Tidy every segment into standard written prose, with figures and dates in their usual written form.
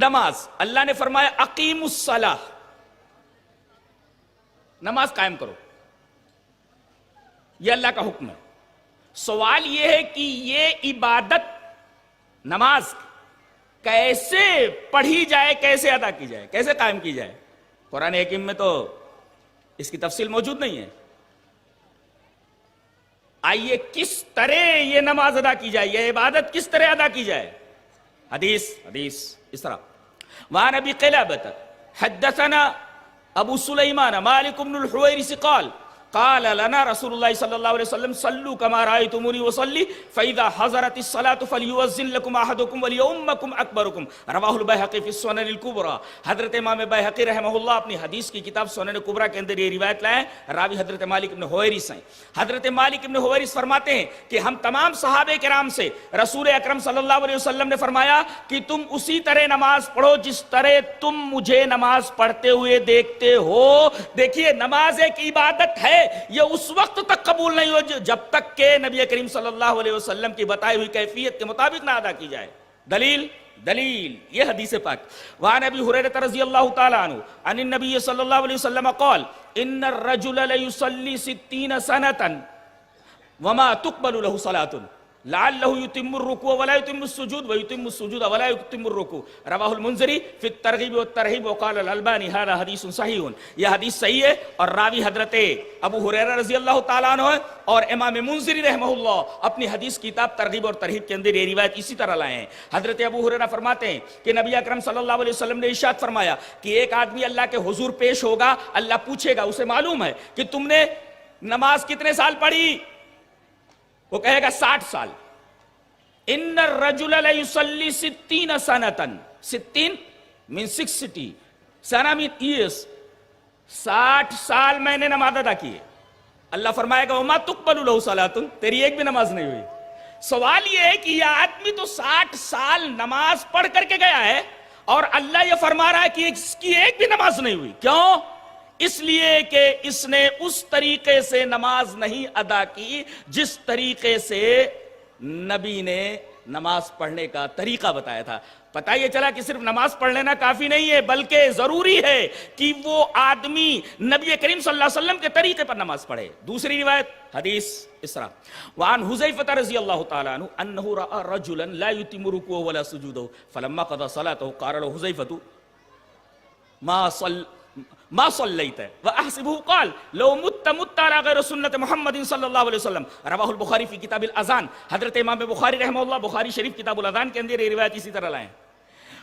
نماز اللہ نے فرمایا اقیم الصلاۃ، نماز قائم کرو، یہ اللہ کا حکم ہے۔ سوال یہ ہے کہ یہ عبادت نماز کیسے پڑھی جائے، کیسے ادا کی جائے، کیسے قائم کی جائے؟ قرآن حکیم میں تو اس کی تفصیل موجود نہیں ہے۔ آئیے کس طرح یہ نماز ادا کی جائے، یہ عبادت کس طرح ادا کی جائے؟ حدیث اس طرح وعن ابی قلابۃ حدثنا ابو سلیمان مالک بن الحویرث قال لنا رسول اللہ صلی اللہ علیہ وسلم صلوا كما رأيتموني اصلي فاذا حضرت الصلاة فليؤذن لكم احدكم وليؤمكم اکبركم رواہ البیہقی فی السنن الکبریٰ۔ حضرت امام بیہقی رحمہ اللہ اپنی حدیث کی کتاب سنن کبریٰ کے اندر یہ روایت لائے ہیں، راوی حضرت مالک بن حویرث ہیں۔ حضرت مالک بن حویرث فرماتے ہیں کہ ہم تمام صحابہ کرام سے رسول اکرم صلی اللہ علیہ وسلم نے فرمایا کہ تم اسی طرح نماز پڑھو جس طرح تم مجھے نماز پڑھتے ہوئے دیکھتے ہو۔ دیکھیے نماز ایک عبادت ہے، یہ اس وقت تک قبول نہیں ہو جب تک کہ نبی کریم صلی اللہ علیہ وسلم کی بتائی ہوئی کیفیت کے مطابق نہ ادا کی جائے۔ دلیل یہ حدیث پاک وعن ابی ہریرہ رضی اللہ تعالی عنہ عن النبی صلی اللہ علیہ وسلم قال ان الرجل لیصلی 60 سنة وما تقبل له صلاة لعلہ یتم الرکوع ولا یتم السجود ویتم السجود ولا یتم الرکوع رواہ المنذری فی الترغیب والترہیب وقال الالبانی ھذا حدیث صحیح۔ یہ حدیث صحیح ہے اور راوی حضرت ابو ہریرہ رضی اللہ تعالیٰ عنہ اور امام منذری رحمہ اللہ اپنی حدیث کتاب ترغیب اور ترہیب کے اندر یہ روایت اسی طرح لائے ہیں۔ حضرت ابو ہریرہ فرماتے ہیں کہ نبی اکرم صلی اللہ علیہ وسلم نے ارشاد فرمایا کہ ایک آدمی اللہ کے حضور پیش ہوگا، اللہ پوچھے گا، اسے معلوم ہے کہ تم نے نماز کتنے سال پڑھی؟ وہ کہے گا 60 سال۔ ان الرجل لیصلی 60 سنة 60 من 60 سنہ من ایئرس 60 سال میں نے نماز ادا کی ہے۔ اللہ فرمائے گا وما تقبل له صلاۃ، تیری ایک بھی نماز نہیں ہوئی۔ سوال یہ ہے کہ یہ آدمی تو 60 سال نماز پڑھ کر کے گیا ہے اور اللہ یہ فرما رہا ہے کہ اس کی ایک بھی نماز نہیں ہوئی۔ کیوں؟ اس لیے کہ اس نے اس طریقے سے نماز نہیں ادا کی جس طریقے سے نبی نے نماز پڑھنے کا طریقہ بتایا تھا۔ پتہ یہ چلا کہ صرف نماز پڑھ لینا کافی نہیں ہے، بلکہ ضروری ہے کہ وہ آدمی نبی کریم صلی اللہ علیہ وسلم کے طریقے پر نماز پڑھے۔ دوسری روایت حدیث اس طرح وعن حذیفہ رضی اللہ تعالی عنہ انہ رأى رجلا لا يتم رکوعه ولا سجوده فلما قضى صلاته قال له حذیفہ ما صلیت واحسبه قال لو مت على غیر سنت محمد صلی اللہ علیہ وسلم رواہ البخاری فی کتاب الاذان۔ حضرت امام بخاری رحمہ اللہ بخاری شریف کتاب الاذان کے اندر یہ روایت اسی طرح لائے ہیں۔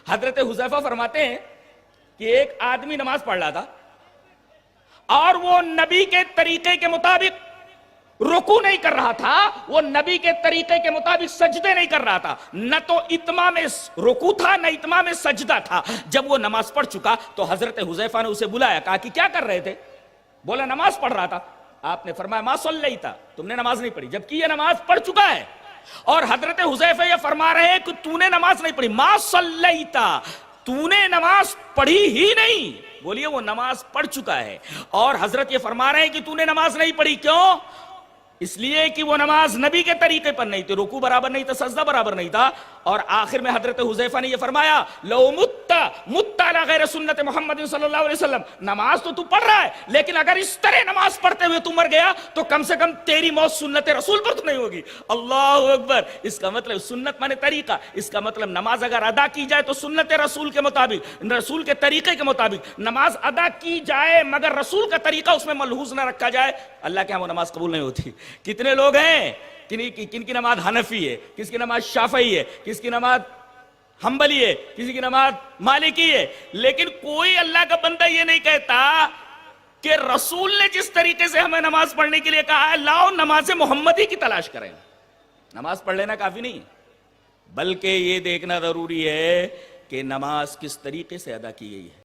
حضرت حذیفہ فرماتے ہیں کہ ایک آدمی نماز پڑھ رہا تھا اور وہ نبی کے طریقے کے مطابق رکوع نہیں کر رہا تھا، وہ نبی کے طریقے کے مطابق سجدے نہیں کر رہا تھا، نہ تو اتمام رکوع تھا نہ اتمام سجدہ تھا۔ جب وہ نماز پڑھ چکا تو حضرت حذیفہ نے اسے بلایا، کہا کہ کیا کر رہے تھے؟ بولا نماز پڑھ رہا تھا۔ آپ نے فرمایا ما صلیت، تم نے نماز نہیں پڑھی، جبکہ یہ نماز پڑھ چکا ہے۔ اور حضرت حذیفہ یہ فرما رہے ہیں کہ تو نے نماز نہیں پڑھی، ما صلیت، تو نے نماز پڑھی ہی نہیں۔ بولیے وہ نماز پڑھ چکا ہے اور حضرت یہ فرما رہے ہیں کہ تو نے نماز نہیں پڑھی۔ کیوں؟ اس لیے کہ وہ نماز نبی کے طریقے پر نہیں تھی، رکوع برابر نہیں تھا، سجدہ برابر نہیں تھا۔ اور آخر میں حضرت حذیفہ نے یہ فرمایا لو مت علی غیر سنت محمد صلی اللہ علیہ وسلم، نماز تو پڑھ رہا ہے لیکن اگر اس طرح نماز پڑھتے ہوئے تو مر گیا تو کم سے کم تیری موت سنت رسول پر تو نہیں ہوگی۔ اللہ اکبر۔ اس کا مطلب سنت مانے طریقہ، اس کا مطلب نماز اگر ادا کی جائے تو سنت رسول کے مطابق، رسول کے طریقے کے مطابق نماز ادا کی جائے مگر رسول کا طریقہ اس میں ملحوظ نہ رکھا جائے، اللہ کے ہاں وہ نماز قبول نہیں ہوتی۔ کتنے لوگ ہیں کن کی نماز حنفی ہے، کس کی نماز شافعی ہے، کس کی نماز حنبلی ہے، کسی کی نماز مالکی ہے، لیکن کوئی اللہ کا بندہ یہ نہیں کہتا کہ رسول نے جس طریقے سے ہمیں نماز پڑھنے کے لیے کہا ہے لاؤ نماز محمدی کی تلاش کریں۔ نماز پڑھ لینا کافی نہیں بلکہ یہ دیکھنا ضروری ہے کہ نماز کس طریقے سے ادا کی گئی ہے۔